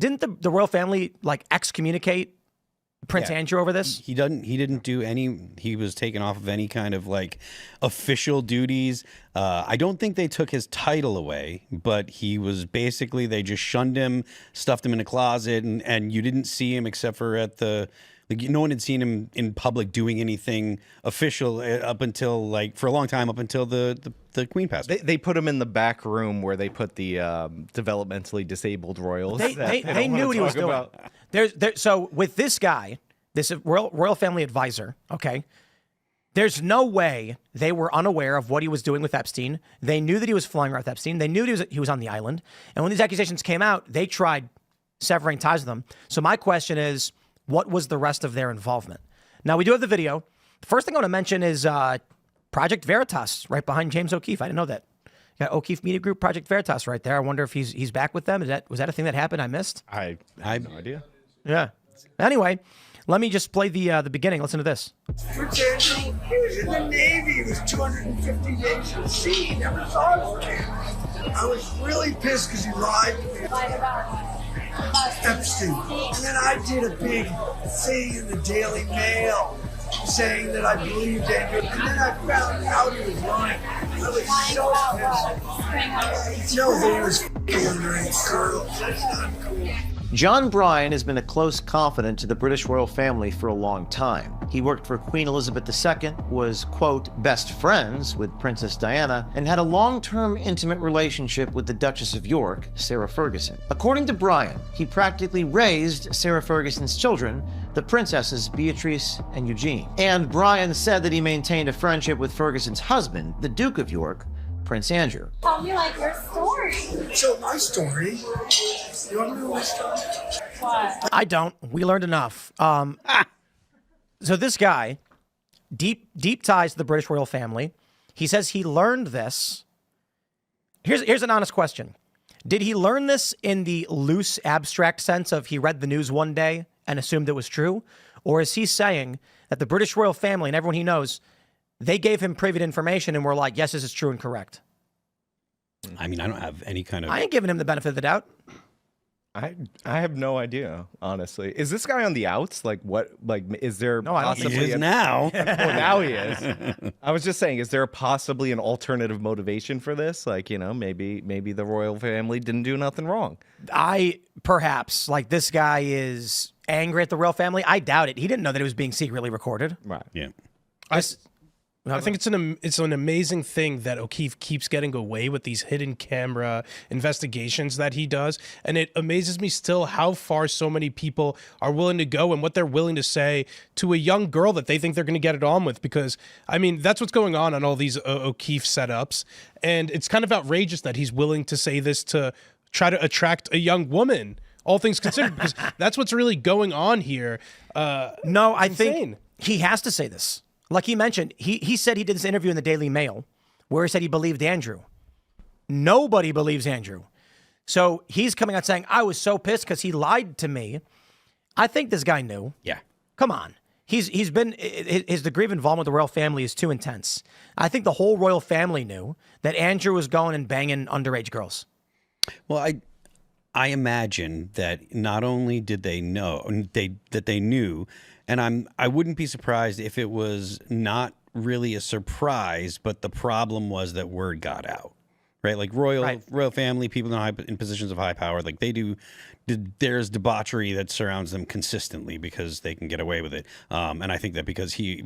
didn't the royal family like excommunicate Prince Andrew over this? He didn't do any. He was taken off of any kind of like official duties. I don't think they took his title away, but he was basically, they just shunned him, stuffed him in a closet, and you didn't see him except for at the. Like, no one had seen him in public doing anything official up until, like, for a long time, up until the Queen passed. They put him in the back room where they put the developmentally disabled royals. They knew what he was doing. So with this guy, this royal family advisor, okay, there's no way they were unaware of what he was doing with Epstein. They knew that he was flying around with Epstein. They knew he was on the island. And when these accusations came out, they tried severing ties with them. So my question is, what was the rest of their involvement? Now, we do have the video. The first thing I want to mention is Project Veritas, right behind James O'Keefe. I didn't know that. Got O'Keefe Media Group, Project Veritas right there. I wonder if he's back with them. Was that a thing that happened I missed? I have no idea. Yeah. Anyway, let me just play the beginning. Listen to this. Prince Andrew, he was in the Navy. He was 250 days at sea. He never saw his family. I was really pissed because he lied to me. Lied about Epstein. And then I did a big thing in the Daily Mail saying that I believed Andrew. And then I found out he was lying. I was so pissed. No, that he was f***ing underage girls. That's not cool. John Bryan has been a close confidant to the British royal family for a long time. He worked for Queen Elizabeth II, was, quote, best friends with Princess Diana, and had a long-term intimate relationship with the Duchess of York, Sarah Ferguson. According to Bryan, he practically raised Sarah Ferguson's children, the princesses Beatrice and Eugene. And Bryan said that he maintained a friendship with Ferguson's husband, the Duke of York, Prince Andrew. Tell me like your story. So my story, you want to know my story? What? I don't. We learned enough. So this guy, deep ties to the British royal family. He says he learned this. Here's an honest question. Did he learn this in the loose, abstract sense of he read the news one day and assumed it was true? Or is he saying that the British royal family and everyone he knows, they gave him private information and were like, yes, this is true and correct? I mean, I don't have any kind of... I ain't giving him the benefit of the doubt. I have no idea, honestly. Is this guy on the outs? Like, what? Like, is there No, I don't think possibly he is now. Well, now he is. I was just saying, is there possibly an alternative motivation for this? Like, you know, maybe the royal family didn't do nothing wrong. Perhaps, like, this guy is angry at the royal family. I doubt it. He didn't know that it was being secretly recorded. Right. Yeah. I think it's an amazing thing that O'Keefe keeps getting away with these hidden camera investigations that he does. And it amazes me still how far so many people are willing to go and what they're willing to say to a young girl that they think they're going to get it on with. Because, I mean, that's what's going on all these O'Keefe setups. And it's kind of outrageous that he's willing to say this to try to attract a young woman, all things considered, because that's what's really going on here. No, I think he has to say this. Like he mentioned, he said he did this interview in the Daily Mail where he said he believed Andrew. Nobody believes Andrew. So he's coming out saying, I was so pissed because he lied to me. I think this guy knew. Yeah. Come on. His degree of involvement with the royal family is too intense. I think the whole royal family knew that Andrew was going and banging underage girls. Well, I imagine that not only did they know that they knew, and I wouldn't be surprised if it was not really a surprise, but the problem was that word got out, right? Like royal family, people in positions of high power, like there's debauchery that surrounds them consistently because they can get away with it. And I think that because he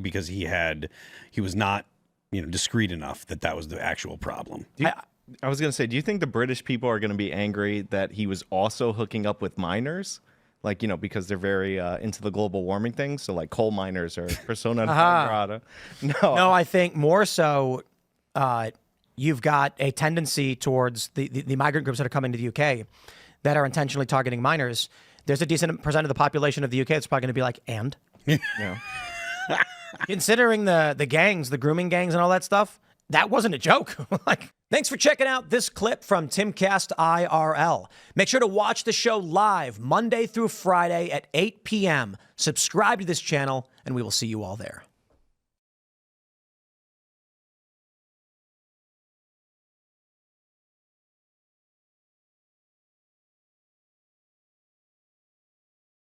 was not, discreet enough, that was the actual problem. I was going to say, do you think the British people are going to be angry that he was also hooking up with minors? Like, because they're very into the global warming thing. So like coal miners are persona non grata. No, I think more so you've got a tendency towards the migrant groups that are coming to the UK that are intentionally targeting minors. There's a decent percent of the population of the UK that's probably going to be like, and? Yeah. Considering the gangs, the grooming gangs and all that stuff, that wasn't a joke. Thanks for checking out this clip from Timcast IRL. Make sure to watch the show live Monday through Friday at 8 p.m. Subscribe to this channel, and we will see you all there.